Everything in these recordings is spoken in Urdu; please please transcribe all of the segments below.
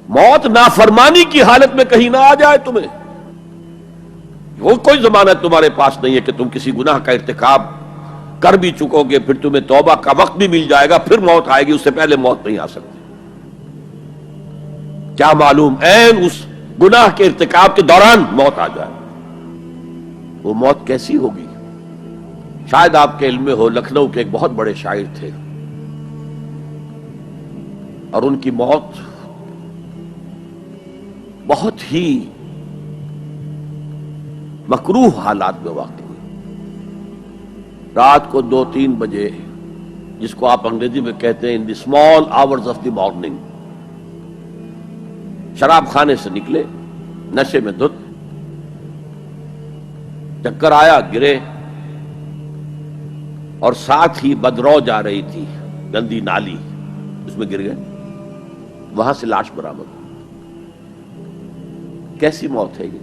موت نافرمانی کی حالت میں کہیں نہ آ جائے تمہیں. وہ کوئی ضمانت تمہارے پاس نہیں ہے کہ تم کسی گناہ کا ارتکاب کر بھی چکو گے پھر تمہیں توبہ کا وقت بھی مل جائے گا پھر موت آئے گی، اس سے پہلے موت نہیں آ سکتی. کیا معلوم عین اس گناہ کے ارتکاب کے دوران موت آ جائے. وہ موت کیسی ہوگی؟ شاید آپ کے علم میں ہو، لکھنؤ کے ایک بہت بڑے شاعر تھے اور ان کی موت بہت ہی مکروہ حالات میں واقع ہوئی. رات کو 2-3 بجے، جس کو آپ انگریزی میں کہتے ہیں in the small hours of the morning, شراب خانے سے نکلے نشے میں دھت، چکر آیا، گرے اور ساتھ ہی بدرو جا رہی تھی گندی نالی، اس میں گر گئے، وہاں سے لاش برآمد. کیسی موت ہے یہ؟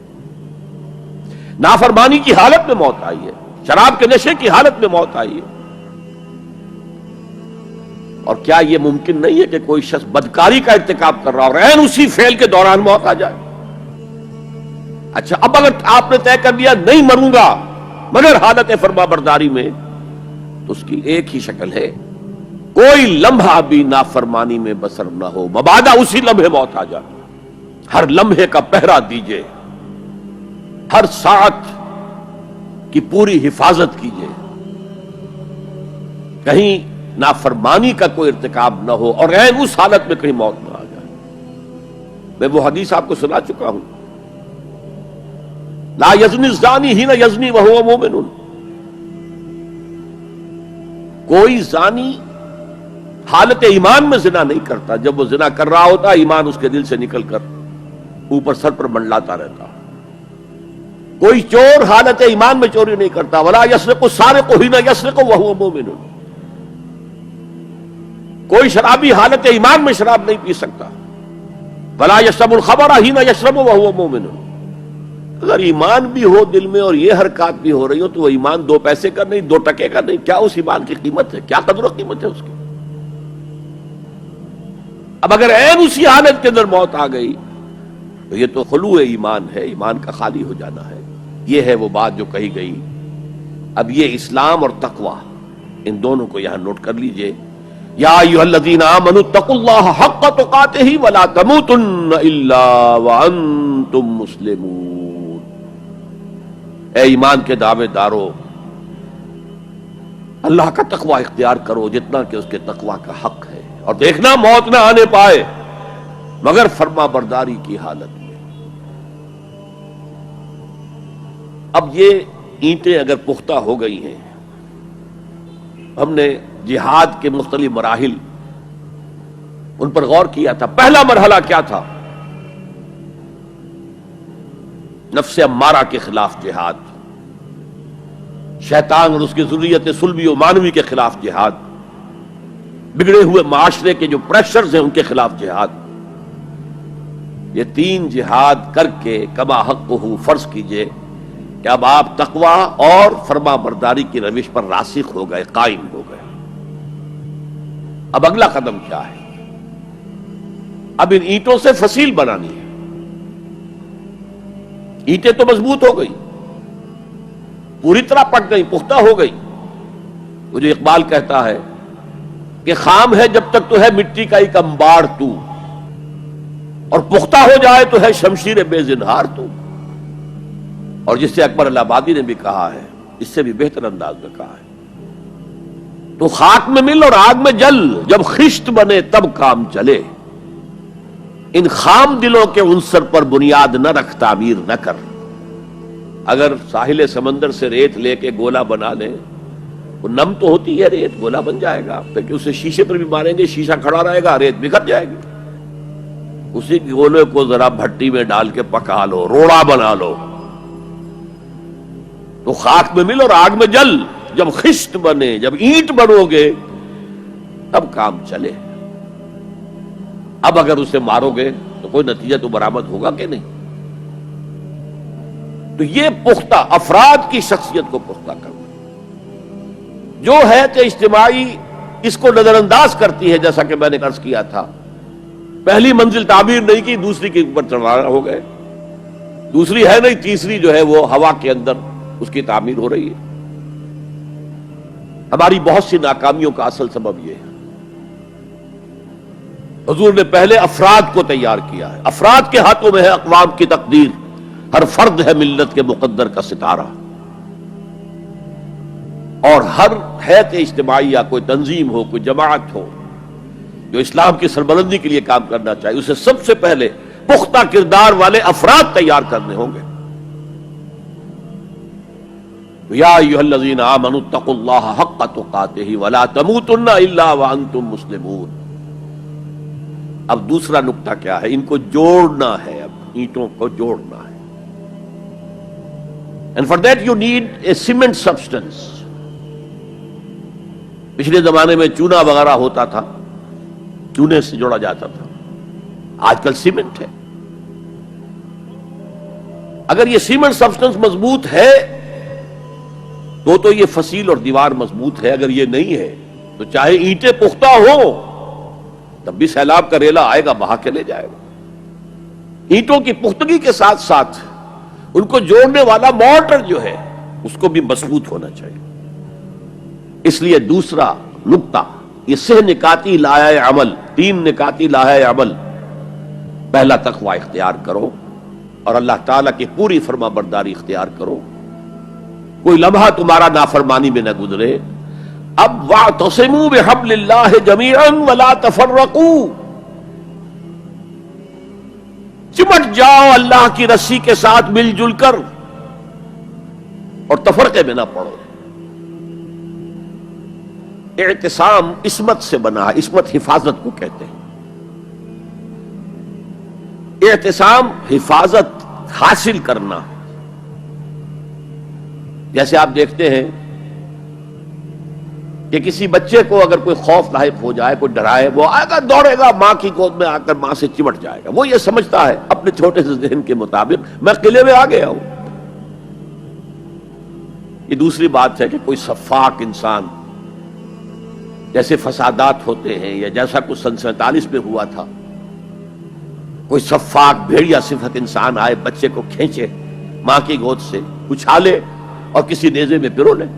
نافرمانی کی حالت میں موت آئی ہے، شراب کے نشے کی حالت میں موت آئی ہے. اور کیا یہ ممکن نہیں ہے کہ کوئی شخص بدکاری کا ارتکاب کر رہا اور عین اسی فعل کے دوران موت آ جائے؟ اچھا، اب اگر آپ نے طے کر لیا نہیں مروں گا مگر حالت فرما برداری میں، تو اس کی ایک ہی شکل ہے، کوئی لمحہ بھی نافرمانی میں بسر نہ ہو، مبادا اسی لمحے موت آ جائے. ہر لمحے کا پہرا دیجئے، ہر ساعت کی پوری حفاظت کیجئے، کہیں نافرمانی کا کوئی ارتکاب نہ ہو اور عین اس حالت میں کہیں موت نہ آ جائے. میں وہ حدیث آپ کو سنا چکا ہوں، لا یزنی الزانی حین یزنی وہو مومن. کوئی زانی حالت ایمان میں زنا نہیں کرتا، جب وہ زنا کر رہا ہوتا ایمان اس کے دل سے نکل کر اوپر سر پر منڈلاتا رہتا. کوئی چور حالت ایمان میں چوری نہیں کرتا، ولا یسرق السارق حین یسرق وہو مومن. کوئی شرابی حالت ایمان میں شراب نہیں پی سکتا، ولا یشرب الخمر حین یشرب وہو مومن. اگر ایمان بھی ہو دل میں اور یہ حرکات بھی ہو رہی ہو تو وہ ایمان 2 پیسے کا نہیں، 2 ٹکے کا نہیں. کیا اس ایمان کی قیمت ہے؟ کیا قدر و قیمت ہے اس کی؟ اب اگر عین اسی حالت کے اندر موت آ گئی تو یہ تو خلوع ایمان ہے، ایمان کا خالی ہو جانا ہے. یہ ہے وہ بات جو کہی گئی. اب یہ اسلام اور تقوی، ان دونوں کو یہاں نوٹ کر لیجئے. یا ایھا الذین آمنوا اتقوا اللہ حق تقاتہ ولا تموتن الا وانتم مسلمون. اے ایمان کے دعوے دارو، اللہ کا تقوی اختیار کرو جتنا کہ اس کے تقوی کا حق ہے، اور دیکھنا موت نہ آنے پائے مگر فرما برداری کی حالت میں. اب یہ اینٹیں اگر پختہ ہو گئی ہیں، ہم نے جہاد کے مختلف مراحل ان پر غور کیا تھا. پہلا مرحلہ کیا تھا؟ نفس امارہ کے خلاف جہاد، شیطان اور اس کی ذریت سلبی و مانوی کے خلاف جہاد، بگڑے ہوئے معاشرے کے جو پریشرز ہیں ان کے خلاف جہاد. یہ 3 جہاد کر کے کما حقہ فرض کیجئے کہ اب آپ تقوی اور فرما برداری کی روش پر راسخ ہو گئے، قائم ہو گئے. اب اگلا قدم کیا ہے؟ اب ان اینٹوں سے فصیل بنانی ہے. اینٹیں تو مضبوط ہو گئی، پوری طرح پک گئی، پختہ ہو گئی. وہ جو اقبال کہتا ہے کہ خام ہے جب تک تو ہے مٹی کا ایک انبار تو، اور پختہ ہو جائے تو ہے شمشیر بے زنہار تو. اور جس سے اکبر الہ آبادی نے بھی کہا ہے، اس سے بھی بہتر انداز میں کہا ہے، تو خاک میں مل اور آگ میں جل، جب خشت بنے تب کام چلے. ان خام دلوں کے عنصر پر بنیاد نہ رکھ، تعمیر نہ کر. اگر ساحل سمندر سے ریت لے کے گولا بنا لیں، وہ نم تو ہوتی ہے ریت، گولا بن جائے گا، پھر اسے شیشے پر بھی ماریں گے، شیشہ کھڑا رہے گا، ریت بکھر جائے گی. اسی گولے کو ذرا بھٹی میں ڈال کے پکا لو، روڑا بنا لو، تو خاک میں مل اور آگ میں جل، جب خشت بنے، جب اینٹ بنو گے تب کام چلے. اب اگر اسے مارو گے تو کوئی نتیجہ تو برآمد ہوگا کہ نہیں. تو یہ پختہ افراد کی شخصیت کو پختہ کرنا جو ہے کہ اجتماعی اس کو نظر انداز کرتی ہے، جیسا کہ میں نے عرض کیا تھا پہلی منزل تعمیر نہیں کی، دوسری کے اوپر چڑھانا ہو گئے، دوسری ہے نہیں، تیسری جو ہے وہ ہوا کے اندر اس کی تعمیر ہو رہی ہے۔ ہماری بہت سی ناکامیوں کا اصل سبب یہ ہے۔ حضور نے پہلے افراد کو تیار کیا ہے، افراد کے ہاتھوں میں ہے اقوام کی تقدیر، ہر فرد ہے ملت کے مقدر کا ستارہ، اور ہر حیت اجتماعیہ، کوئی تنظیم ہو، کوئی جماعت ہو جو اسلام کی سربلندی کے لیے کام کرنا چاہیے، اسے سب سے پہلے پختہ کردار والے افراد تیار کرنے ہوں گے۔ یا ایھا الذین آمنوا اتقوا اللہ حق تقاتہ ولا تموتن الا وانتم مسلمون۔ اب دوسرا نقطہ کیا ہے؟ ان کو جوڑنا ہے، اب اینٹوں کو جوڑنا ہے۔ And for that you need a cement substance۔ پچھلے زمانے میں چونا وغیرہ ہوتا تھا، چونے سے جوڑا جاتا تھا، آج کل سیمنٹ ہے۔ اگر یہ سیمنٹ سبسٹنس مضبوط ہے تو یہ فصیل اور دیوار مضبوط ہے، اگر یہ نہیں ہے تو چاہے اینٹیں پختہ ہوں تب بھی سیلاب کا ریلا آئے گا، بہا کے لے جائے گا۔ اینٹوں کی پختگی کے ساتھ ساتھ ان کو جوڑنے والا مورٹر جو ہے اس کو بھی مضبوط ہونا چاہیے۔ اس لیے دوسرا نقطہ، یہ سہ نکاتی لائحہ عمل، 3 نکاتی لائحہ عمل۔ پہلا تقوی اختیار کرو اور اللہ تعالیٰ کی پوری فرما برداری اختیار کرو، کوئی لمحہ تمہارا نافرمانی میں نہ گزرے۔ اب واعتصموا بحبل اللہ جمیعا ولا تفرقوا، چمٹ جاؤ اللہ کی رسی کے ساتھ مل جل کر اور تفرقے میں نہ پڑو۔ اعتصام عصمت سے بنا ہے، عصمت حفاظت کو کہتے ہیں۔ اعتصام حفاظت حاصل کرنا، جیسے آپ دیکھتے ہیں کہ کسی بچے کو اگر کوئی خوف لاحق ہو جائے، کوئی ڈرائے، وہ آئے گا، دوڑے گا ماں کی گود میں آ کر ماں سے چمٹ جائے گا۔ وہ یہ سمجھتا ہے اپنے چھوٹے سے ذہن کے مطابق میں قلعے میں آ گیا ہوں۔ یہ دوسری بات ہے کہ کوئی سفاک انسان، جیسے فسادات ہوتے ہیں یا جیسا کچھ سن 47 میں ہوا تھا، کوئی سفاک بھیڑیا صفت انسان آئے، بچے کو کھینچے ماں کی گود سے، اچھالے اور کسی نیزے میں پرو لے۔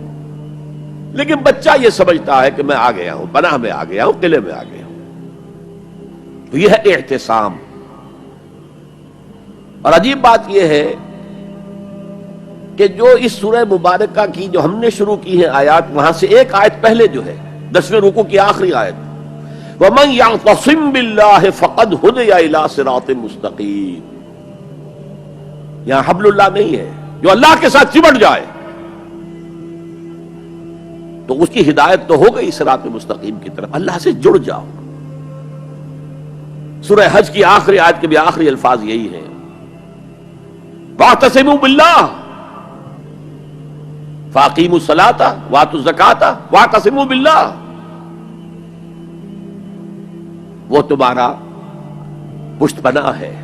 لیکن بچہ یہ سمجھتا ہے کہ میں آ گیا ہوں، پناہ میں آ گیا ہوں، قلعے میں آ گیا ہوں۔ تو یہ ہے اعتصام۔ اور عجیب بات یہ ہے کہ جو اس سورہ مبارکہ کی جو ہم نے شروع کی ہیں آیات، وہاں سے ایک آیت پہلے جو ہے 10ویں رکوع کی آخری آیت، وَمَن يَعْتَصِم بِاللَّهِ فَقَدْ هُدِيَ إِلَىٰ صِرَاطٍ مُسْتَقِيمٍ۔ یہاں حبل اللہ نہیں ہے، جو اللہ کے ساتھ چمٹ جائے تو اس کی ہدایت تو ہو گئی صراط مستقیم کی طرف، اللہ سے جڑ جاؤ۔ سورہ حج کی آخری آیت کے بھی آخری الفاظ یہی ہیں، وَاعْتَصِمُوا بِاللَّهِ فَأَقِیمُوا الصَّلَاةَ وَآتُوا الزَّکَاةَ وَاعْتَصِمُوا بِاللَّهِ۔ وہ تمہارا پشت پناہ ہے،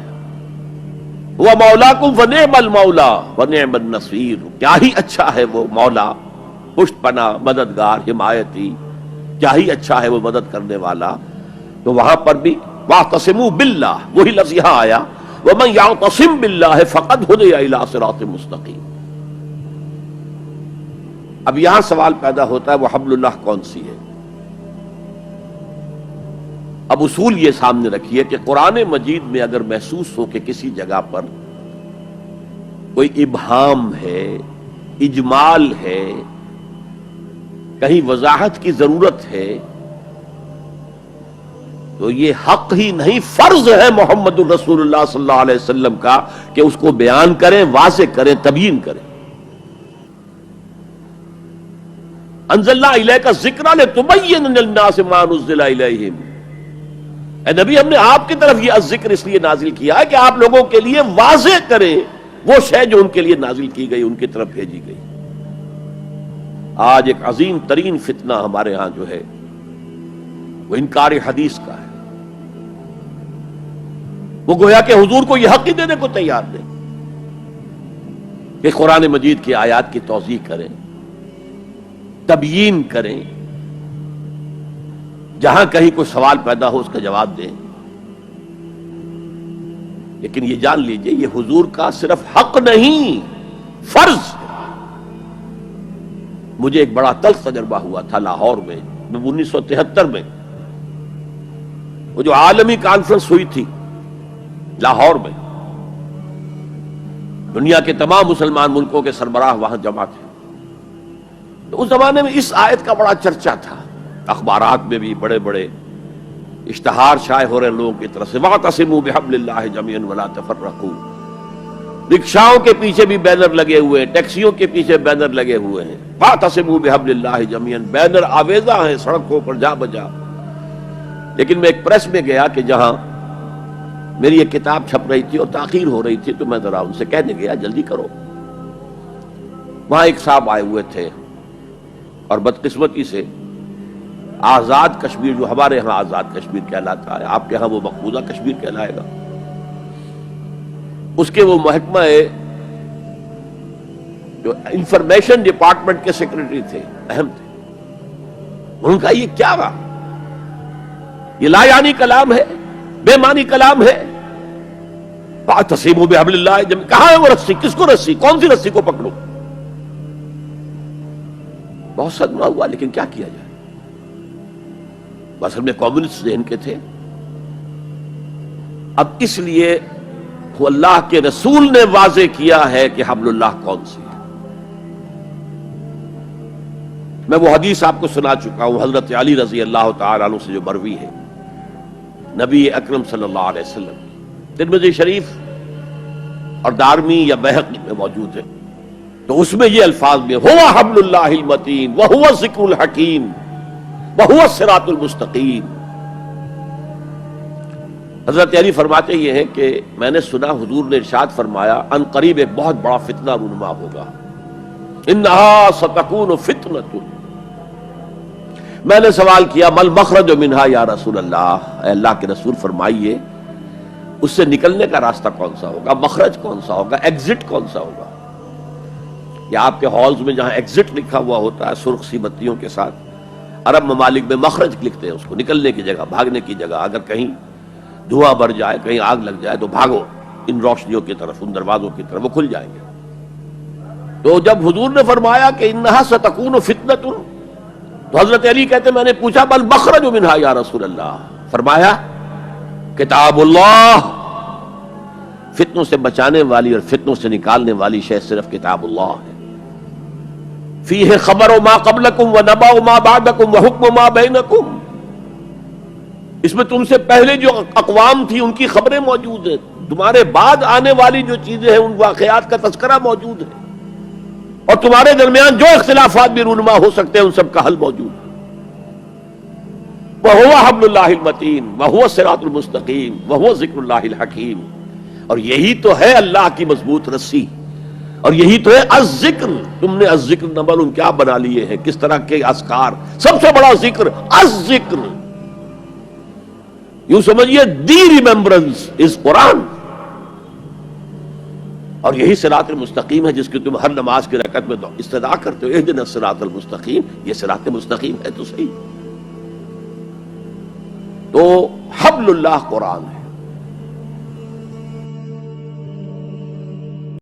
وہ مولاکم فنعم المولا ونعم النصیر۔ کیا ہی اچھا ہے وہ مولا، پشت پناہ، مددگار، حمایتی، کیا ہی اچھا ہے وہ مدد کرنے والا۔ تو وہاں پر بھی واعتصموا باللہ، وہی لفظ یہاں آیا، ومن یعتصم باللہ فقد ہدی الی صراط مستقیم۔ اب یہاں سوال پیدا ہوتا ہے وہ حبل اللہ کون سی ہے؟ اب اصول یہ سامنے رکھیے کہ قرآن مجید میں اگر محسوس ہو کہ کسی جگہ پر کوئی ابہام ہے، اجمال ہے، کہیں وضاحت کی ضرورت ہے، تو یہ حق ہی نہیں فرض ہے محمد الرسول اللہ صلی اللہ علیہ وسلم کا کہ اس کو بیان کریں، واضح کریں، تبیین کریں۔ انزلنا الیک الذکر لتبین للناس ما نزل الیہم۔ اے نبی، ہم نے آپ کی طرف یہ الذکر اس لیے نازل کیا ہے کہ آپ لوگوں کے لیے واضح کریں وہ شے جو ان کے لیے نازل کی گئی، ان کی طرف بھیجی گئی۔ آج ایک عظیم ترین فتنہ ہمارے ہاں جو ہے وہ انکار حدیث کا ہے۔ وہ گویا کہ حضور کو یہ حق ہی دینے کو تیار نہیں کہ قرآن مجید کی آیات کی توضیح کریں، تبیین کریں، جہاں کہیں کوئی سوال پیدا ہو اس کا جواب دیں۔ لیکن یہ جان لیجئے یہ حضور کا صرف حق نہیں، فرض۔ مجھے ایک بڑا تلخ تجربہ ہوا تھا لاہور میں 1973 میں، وہ جو عالمی کانفرنس ہوئی تھی لاہور میں، دنیا کے تمام مسلمان ملکوں کے سربراہ وہاں جمع تھے۔ تو اس زمانے میں اس آیت کا بڑا چرچا تھا، اخبارات میں بھی بڑے بڑے اشتہار شائع ہو رہے لوگوں کی طرف سے، وَاعْتَصِمُوا بِحَبْلِ اللَّهِ جَمِيعًا وَلَا تَفَرَّقُوا۔ رکشاؤں کے پیچھے بھی بینر لگے ہوئے ہیں، ٹیکسیوں کے پیچھے بینر لگے ہوئے ہیں، وَاعْتَصِمُوا بِحَبْلِ اللَّهِ جَمِيعًا، بینر آویزاں ہیں سڑکوں پر جا بجا۔ لیکن میں ایک پریس میں گیا کہ جہاں میری ایک کتاب چھپ رہی تھی اور تاخیر ہو رہی تھی، تو میں ذرا ان سے کہنے گیا جلدی کرو۔ وہاں ایک صاحب آئے ہوئے تھے اور بدقسمتی سے آزاد کشمیر، جو ہمارے ہاں آزاد کشمیر کہلاتا ہے، آپ کے ہاں وہ مقبوضہ کشمیر کہلائے گا، اس کے وہ محکمہ جو انفارمیشن ڈپارٹمنٹ کے سیکرٹری تھے، اہم تھے۔ انہوں نے کہا یہ کیا رہا، یہ لا یعنی کلام ہے، بے معنی کلام ہے۔ فَاعْتَصِمُوا بِحَبْلِ اللَّهِ جَمِيعًا، کہاں ہے وہ رسی، کس کو رسی، کون سی رسی کو پکڑوں؟ بہت صدمہ ہوا، لیکن کیا کیا جائے؟ اصل میں کمیونسٹ ذہن کے تھے۔ اب اس لیے وہ اللہ کے رسول نے واضح کیا ہے کہ حبل اللہ کون سی ہے۔ میں وہ حدیث آپ کو سنا چکا ہوں، حضرت علی رضی اللہ تعالیٰ عنہ سے جو مروی ہے، نبی اکرم صلی اللہ علیہ وسلم، ترمذی شریف اور دارمی یا بہقی میں موجود ہے، تو اس میں یہ الفاظ میں ہوا حبل اللہ المتین وہو الذکر الحکیم وہو الصراط المستقیم۔ حضرت علی فرماتے یہ ہیں کہ میں نے سنا حضور نے ارشاد فرمایا ان قریب ایک بہت بڑا فتنہ رونما ہوگا، انہا ستکون فتنۃ۔ میں نے سوال کیا مل مخرج منہا یا رسول اللہ، اے اللہ کے رسول فرمائیے اس سے نکلنے کا راستہ کون سا ہوگا، مخرج کون سا ہوگا، ایگزٹ کون سا ہوگا؟ یا آپ کے ہالز میں جہاں ایگزٹ لکھا ہوا ہوتا ہے سرخ سی بتیوں کے ساتھ، عرب ممالک میں مخرج لکھتے ہیں اس کو، نکلنے کی جگہ، بھاگنے کی جگہ، اگر کہیں دھواں بڑھ جائے، کہیں آگ لگ جائے تو بھاگو ان روشنیوں کی طرف، ان دروازوں کی طرف، وہ کھل جائیں گے۔ تو جب حضور نے فرمایا کہ انہا ستکون فتنۃ، تو حضرت علی کہتے میں نے پوچھا بل مخرج منہا یا رسول اللہ، فرمایا کتاب اللہ، فتنوں سے بچانے والی اور فتنوں سے نکالنے والی شے صرف کتاب اللہ ہے۔ فیہ خبر ما قبلکم ونبأ ما بعدکم وحکم ما بینکم، اس میں تم سے پہلے جو اقوام تھی ان کی خبریں موجود ہیں، تمہارے بعد آنے والی جو چیزیں ہیں ان واقعات کا تذکرہ موجود ہے، اور تمہارے درمیان جو اختلافات بھی رونما ہو سکتے ہیں ان سب کا حل موجود ہے۔ وَهُوَ حَبْلُ اللَّهِ الْمَتِينُ وَهُوَ الصِّرَاطُ الْمُسْتَقِيمُ وَهُوَ ذِكْرُ اللَّهِ الْحَكِيمُ، اور یہی تو ہے اللہ کی مضبوط رسی، اور یہی تو ہے الذکر۔ تم نے الذکر نمبر کیا بنا لیے ہیں، کس طرح کے اذکار، سب سے بڑا ذکر الذکر، یوں سمجھیے دی ریممبرنس از قرآن، اور یہی صراط المستقیم ہے جس کی تم ہر نماز کی رکعت میں استدعا کرتے ہو، اہدنا الصراط المستقیم، یہ صراط مستقیم ہے تو صحیح۔ تو حبل اللہ قرآن ہے۔